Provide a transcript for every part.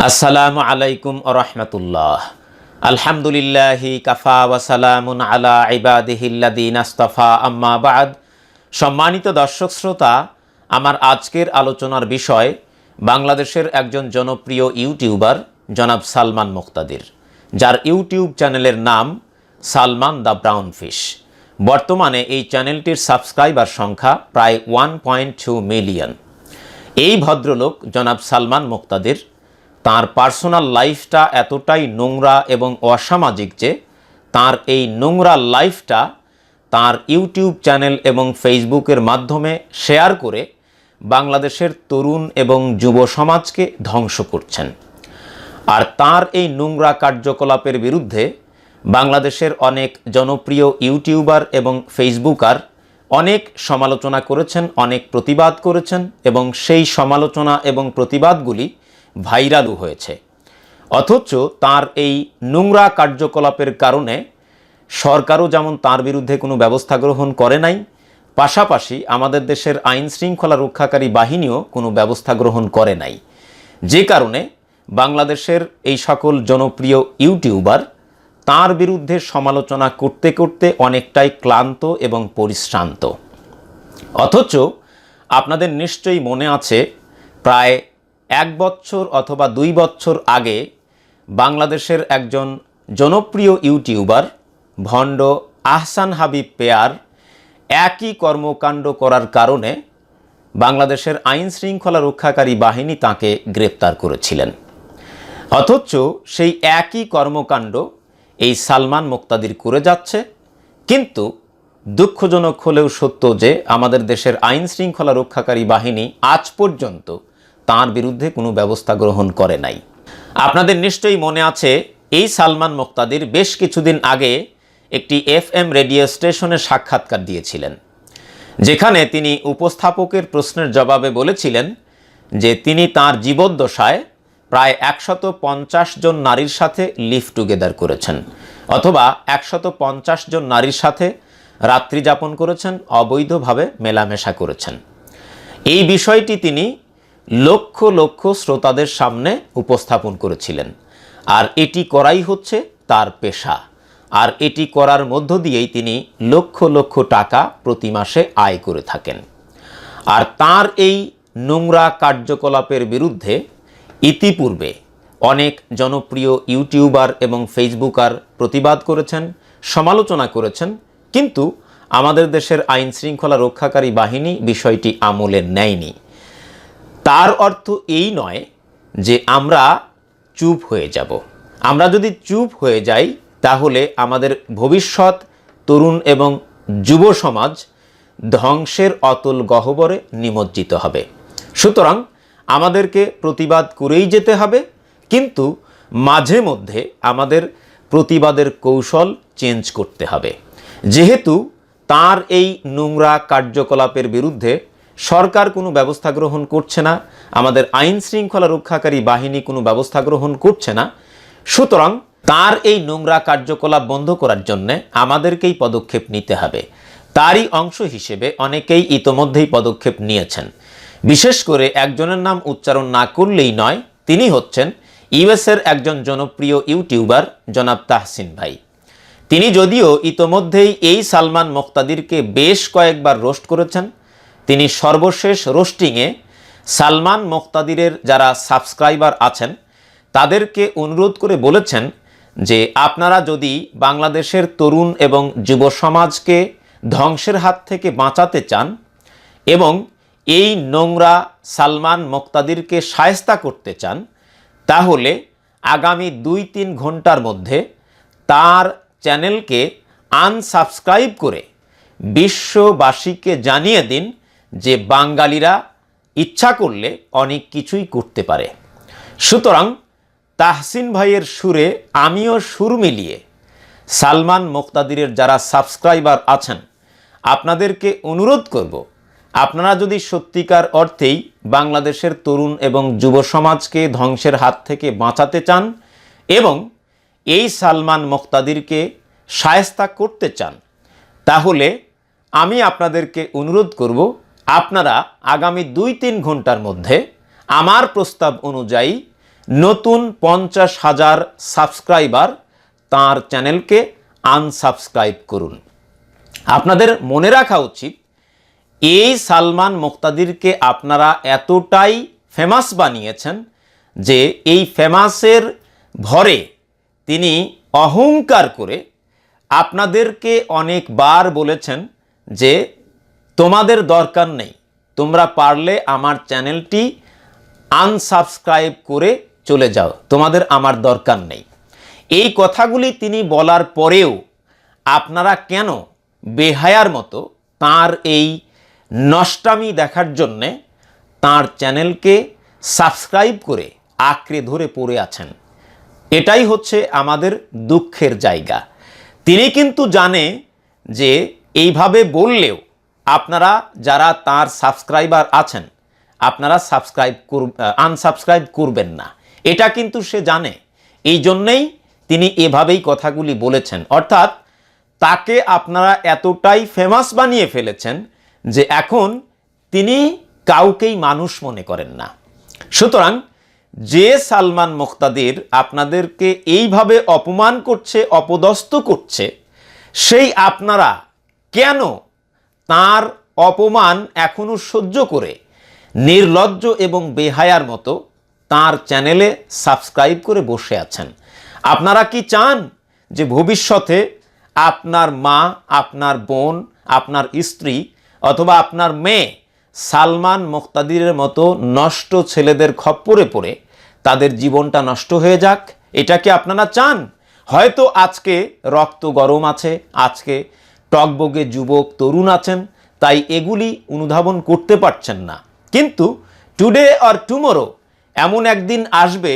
আসসালামু আলাইকুম ওয়া রাহমাতুল্লাহ। আলহামদুলিল্লাহি কাফা ওয়া সালামুন আলা ইবাদিহিল্লাযিনা ইসতাফা, আম্মা বা'দ। সম্মানিত দর্শক শ্রোতা, আমার আজকের আলোচনার বিষয় বাংলাদেশের একজন জনপ্রিয় ইউটিউবার জনাব সালমান মুক্তাদির, যার ইউটিউব চ্যানেলের নাম সালমান দ্য ব্রাউন ফিশ। বর্তমানে এই চ্যানেলটির সাবস্ক্রাইবার সংখ্যা প্রায় 1.2 মিলিয়ন। এই ভদ্রলোক জনাব সালমান মুক্তাদির তার পার্সোনাল লাইফটা এতটাই নোংরা এবং অসামাজিক যে তার এই নোংরা লাইফটা তার ইউটিউব চ্যানেল এবং ফেসবুকের মাধ্যমে শেয়ার করে বাংলাদেশের তরুণ এবং যুব সমাজকে ধ্বংস করছেন। আর তার এই নোংরা কার্যকলাপের বিরুদ্ধে বাংলাদেশের অনেক জনপ্রিয় ইউটিউবার এবং ফেসবুকার অনেক সমালোচনা করেছেন, অনেক প্রতিবাদ করেছেন এবং সেই সমালোচনা এবং প্রতিবাদগুলি ভাইরালও হয়েছে। অথচ তার এই নোংরা কার্যকলাপের কারণে সরকারও যেমন তার বিরুদ্ধে কোনো ব্যবস্থা গ্রহণ করে নাই, পাশাপাশি আমাদের দেশের আইন শৃঙ্খলা রক্ষাকারী বাহিনীও কোনো ব্যবস্থা গ্রহণ করে নাই। যে কারণে বাংলাদেশের এই সকল জনপ্রিয় ইউটিউবার তার বিরুদ্ধে সমালোচনা করতে করতে অনেকটাই ক্লান্ত এবং পরিশ্রান্ত। অথচ আপনাদের নিশ্চয়ই মনে আছে, প্রায় 1 বছর অথবা 2 বছর আগে বাংলাদেশের একজন জনপ্রিয় ইউটিউবার ভণ্ড আহসান হাবিব পেয়ার একই কর্মকাণ্ড করার কারণে বাংলাদেশের আইন শৃঙ্খলা রক্ষাকারী বাহিনী তাকে গ্রেপ্তার করেছিলেন। অথচ সেই একই কর্মকাণ্ড এই সালমান মুক্তাদির করে যাচ্ছে। কিন্তু দুঃখজনক হলেও সত্য যে আমাদের দেশের আইন শৃঙ্খলা রক্ষাকারী বাহিনী আজ পর্যন্ত তার বিরুদ্ধে কোনো ব্যবস্থা গ্রহণ করে নাই। আপনাদের নিশ্চয়ই মনে আছে, এই সালমান মুক্তাদির বেশ কিছুদিন আগে একটি FM রেডিও স্টেশনে সাক্ষাৎকার দিয়েছিলেন, যেখানে তিনি উপস্থাপকের প্রশ্নের জবাবে বলেছিলেন যে তিনি তার জীবদ্দশায় প্রায় 150 জন নারীর সাথে লিভ টুগেদার করেছেন, অথবা 150 জন নারীর সাথে রাত্রি যাপন করেছেন, অবৈধভাবে মেলামেশা করেছেন। এই বিষয়টি তিনি লক্ষ লক্ষ শ্রোতাদের সামনে উপস্থাপন করেছিলেন। আর এটি করাই হচ্ছে তার পেশা, আর এটি করার মধ্য দিয়েই তিনি লক্ষ লক্ষ টাকা প্রতি মাসে আয় করে থাকেন। আর তার এই নোংরা কার্যকলাপের বিরুদ্ধে ইতিপূর্বে অনেক জনপ্রিয় ইউটিউবার এবং ফেসবুকার প্রতিবাদ করেছেন, সমালোচনা করেছেন, কিন্তু আমাদের দেশের আইন শৃঙ্খলা রক্ষাকারী বাহিনী বিষয়টি আমলে নেয়নি। তার অর্থ এই নয় যে আমরা চুপ হয়ে যাব। আমরা যদি চুপ হয়ে যাই তাহলে আমাদের ভবিষ্যৎ তরুণ এবং যুব সমাজ ধ্বংসের অতল গহ্বরে নিমজ্জিত হবে। সুতরাং আমাদেরকে প্রতিবাদ করেই যেতে হবে, কিন্তু মাঝে মধ্যে আমাদের প্রতিবাদের কৌশল চেঞ্জ করতে হবে। যেহেতু তার এই নোংরা কার্যকলাপের বিরুদ্ধে সরকার কোনো ব্যবস্থা গ্রহণ করছে না, আমাদের আইন শৃঙ্খলা রক্ষাকারী বাহিনী কোনো ব্যবস্থা গ্রহণ করছে না, সুতরাং তার এই নোংরা কার্যকলাপ বন্ধ করার জন্য আমাদেরকেই পদক্ষেপ নিতে হবে। তারই অংশ হিসেবে অনেকেই ইতোমধ্যেই পদক্ষেপ নিয়েছেন। বিশেষ করে একজনের নাম উচ্চারণ না করলেই নয়, তিনি হচ্ছেন ইউএসের একজন জনপ্রিয় ইউটিউবার জনাব তাহসিন ভাই। তিনি যদিও ইতোমধ্যেই এই সালমান মুক্তাদিরকে বেশ কয়েকবার রোস্ট করেছেন। তিনি সর্বশেষ রোস্টিংয়ে সালমান মুক্তাদিরের যারা সাবস্ক্রাইবার আছেন তাদেরকে অনুরোধ করে বলেছেন যে আপনারা যদি বাংলাদেশের তরুণ এবং যুব সমাজকে ধ্বংসের হাত থেকে বাঁচাতে চান এবং এই নোংরা সালমান মুক্তাদিরকে শায়েস্তা করতে চান, তাহলে আগামী 2-3 ঘন্টার মধ্যে তার চ্যানেলকে আনসাবস্ক্রাইব করে বিশ্ববাসীকে জানিয়ে দিন যে বাঙালিরা ইচ্ছা করলে অনেক কিছুই করতে পারে। সুতরাং তাহসিন ভাইয়ের সুরে আমিও সুর মিলিয়ে সালমান মুক্তাদিরের যারা সাবস্ক্রাইবার আছেন আপনাদেরকে অনুরোধ করব, আপনারা যদি সত্যিকার অর্থেই বাংলাদেশের তরুণ এবং যুব সমাজকে ধ্বংসের হাত থেকে বাঁচাতে চান এবং এই সালমান মুক্তাদিরকে শায়েস্তা করতে চান, তাহলে আমি আপনাদেরকে অনুরোধ করব আপনারা আগামী 2-3 ঘন্টার মধ্যে আমার প্রস্তাব অনুযায়ী নতুন 50,000 সাবস্ক্রাইবার তার চ্যানেলকে আনসাবস্ক্রাইব করুন। আপনাদের মনে রাখা উচিত, এই সালমান মুক্তাদিরকে আপনারা এতটাই ফেমাস বানিয়েছেন যে এই ফেমাসের ভরে তিনি অহংকার করে আপনাদেরকে অনেকবার বলেছেন যে তোমাদের দরকার নেই, তোমরা পারলে আমার চ্যানেলটি আনসাবস্ক্রাইব করে চলে যাও, তোমাদের আমার দরকার নেই। এই কথাগুলি তিনি বলার পরেও আপনারা কেন বেহায়ার মতো তার এই নষ্টামি দেখার জন্যে তার চ্যানেলকে সাবস্ক্রাইব করে আঁকড়ে ধরে পড়ে আছেন? এটাই হচ্ছে আমাদের দুঃখের জায়গা। তিনি কিন্তু জানে যে এইভাবে বললেও আপনারা যারা তার সাবস্ক্রাইবার আছেন আপনারা আনসাবস্ক্রাইব করবেন না, এটা কিন্তু সে জানে। এই জন্যেই তিনি এভাবেই কথাগুলি বলেছেন। অর্থাৎ তাকে আপনারা এতটাই ফেমাস বানিয়ে ফেলেছেন যে এখন তিনি কাউকেই মানুষ মনে করেন না। সুতরাং যে সালমান মুক্তাদির আপনাদেরকে এইভাবে অপমান করছে, অপদস্থ করছে, সেই আপনারা কেন তার অপমান এখনো সহ্য করে নির্লজ্জ এবং বেহায়ার মতো তার চ্যানেলে সাবস্ক্রাইব করে বসে আছেন? আপনারা কি চান যে ভবিষ্যতে আপনার মা, আপনার বোন, আপনার স্ত্রী অথবা আপনার মেয়ে সালমান মুক্তাদিরের মতো নষ্ট ছেলেদের খপ্পরে পড়ে তাদের জীবনটা নষ্ট হয়ে যাক? এটা কি আপনারা চান? হয়তো আজকে রক্ত গরম আছে, আজকে টকবগে যুবক তরুণ আছেন, তাই এগুলি অনুধাবন করতে পারছেন না। কিন্তু টুডে অর টুমোরো এমন একদিন আসবে,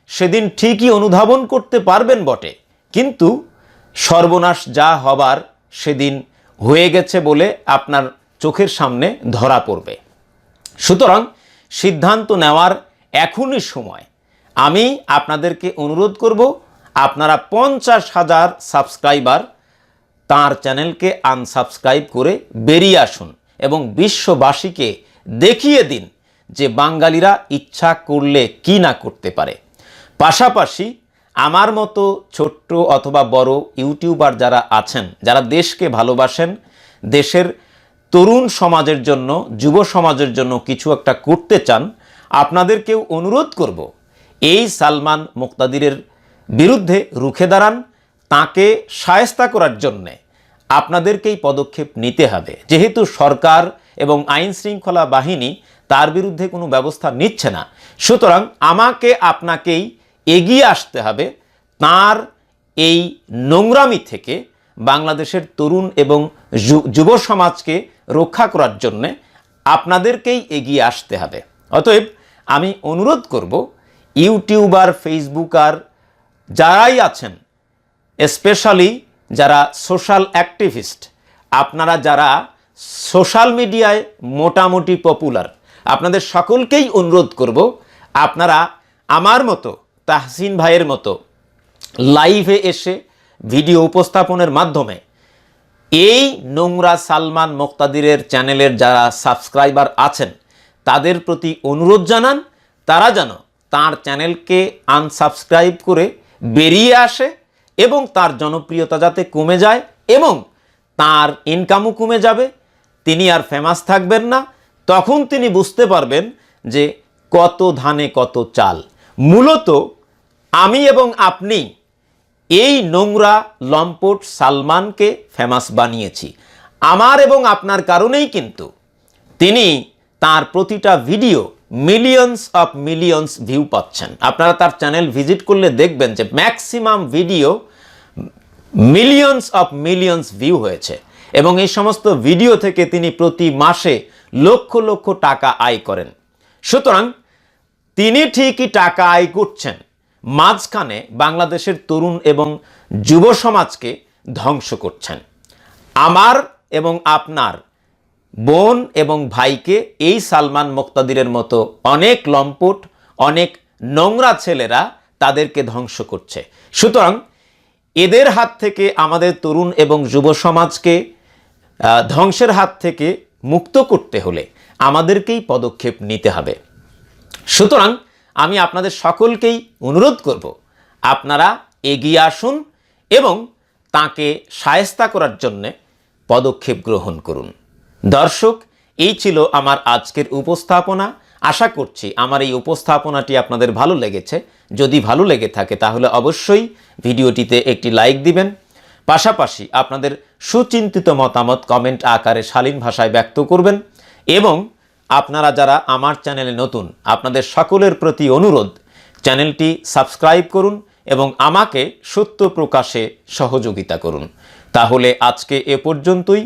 সেদিন ঠিকই অনুধাবন করতে পারবেন বটে, কিন্তু সর্বনাশ যা হবার সেদিন হয়ে গেছে বলে আপনার চোখের সামনে ধরা পড়বে। সুতরাং সিদ্ধান্ত নেওয়ার এখনই সময়। আমি আপনাদেরকে অনুরোধ করব, আপনারা 50,000 সাবস্ক্রাইবার তার চ্যানেলকে আনসাবস্ক্রাইব করে বেরিয়ে আসুন এবং বিশ্ববাসীকে দেখিয়ে দিন যে বাঙালিরা ইচ্ছা করলে কি না করতে পারে। পাশাপাশি আমার মতো ছোট্ট অথবা বড় ইউটিউবার যারা আছেন, যারা দেশকে ভালোবাসেন, দেশের তরুণ সমাজের জন্য, যুব সমাজের জন্য কিছু একটা করতে চান, আপনাদেরকেও অনুরোধ করব এই সালমান মুক্তাদিরের বিরুদ্ধে রুখে দাঁড়ান। তাকে শায়েস্তা করার জন্যে আপনাদেরকেই পদক্ষেপ নিতে হবে। যেহেতু সরকার এবং আইন শৃঙ্খলা বাহিনী তার বিরুদ্ধে কোনো ব্যবস্থা নিচ্ছে না, সুতরাং আমাকে আপনাকেই এগিয়ে আসতে হবে তার এই নোংরামি থেকে বাংলাদেশের তরুণ এবং যুব সমাজকে রক্ষা করার জন্যে আপনাদেরকেই এগিয়ে আসতে হবে। অতএব আমি অনুরোধ করব, ইউটিউবার, ফেসবুকার যারাই আছেন, স্পেশালি যারা সোশ্যাল অ্যাক্টিভিস্ট, আপনারা যারা সোশ্যাল মিডিয়ায় মোটামুটি পপুলার, আপনাদের সকলকেই অনুরোধ করব, আপনারা আমার মতো, তাহসিন ভাইয়ের মতো লাইভে এসে ভিডিও উপস্থাপনের মাধ্যমে এই নোংরা সালমান মুক্তাদিরের চ্যানেলের যারা সাবস্ক্রাইবার আছেন তাদের প্রতি অনুরোধ জানান, তারা যেন তার চ্যানেলকে আনসাবস্ক্রাইব করে বেরিয়ে আসে এবং তার জনপ্রিয়তা যাতে কমে যায় এবং তার ইনকামও কমে যাবে, তিনি আর ফেমাস থাকবেন না। তখন তিনি বুঝতে পারবেন যে কত ধানে কত চাল। মূলত আমি এবং আপনি এই নোংরা লম্পট সালমানকে ফেমাস বানিয়েছি। আমার এবং আপনার কারণেই কিন্তু তিনি তার প্রতিটা ভিডিও মিলিয়ন্স ভিউ পাচ্ছেন। আপনারা তার চ্যানেল ভিজিট করলে দেখবেন যে ম্যাক্সিমাম ভিডিও মিলিয়ন্স ভিউ হয়েছে এবং এই সমস্ত ভিডিও থেকে তিনি প্রতি মাসে লক্ষ লক্ষ টাকা আয় করেন। সুতরাং তিনি ঠিকই টাকা আয় করছেন, মাঝখানে বাংলাদেশের তরুণ এবং যুব সমাজকে ধ্বংস করছেন। আমার এবং আপনার বোন এবং ভাইকে এই সালমান মুক্তাদিরের মতো অনেক লম্পট, অনেক নোংরা ছেলেরা তাদেরকে ধ্বংস করছে। সুতরাং এদের হাত থেকে আমাদের তরুণ এবং যুব সমাজকে ধ্বংসের হাত থেকে মুক্ত করতে হলে আমাদেরকেই পদক্ষেপ নিতে হবে। সুতরাং আমি আপনাদের সকলকেই অনুরোধ করব আপনারা এগিয়ে আসুন এবং তাকে শায়েস্তা করার জন্যে পদক্ষেপ গ্রহণ করুন। দর্শক, এই ছিল আমার আজকের উপস্থাপনা। আশা করছি আমার এই উপস্থাপনাটি আপনাদের ভালো লেগেছে। যদি ভালো লেগে থাকে তাহলে অবশ্যই ভিডিওটিতে একটি লাইক দিবেন। পাশাপাশি আপনাদের সুচিন্তিত মতামত কমেন্ট আকারে শালীন ভাষায় ব্যক্ত করবেন এবং আপনারা যারা আমার চ্যানেলে নতুন, আপনাদের সকলের প্রতি অনুরোধ চ্যানেলটি সাবস্ক্রাইব করুন এবং আমাকে সত্য প্রকাশে সহযোগিতা করুন। তাহলে আজকে এ পর্যন্তই।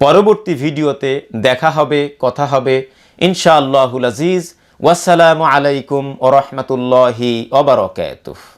পরবর্তী ভিডিওতে দেখা হবে, কথা হবে ইনশাআল্লাহুল আজিজ। ওয়াসসালামু আলাইকুম ওয়া রাহমাতুল্লাহি ওয়া বারাকাতুহু।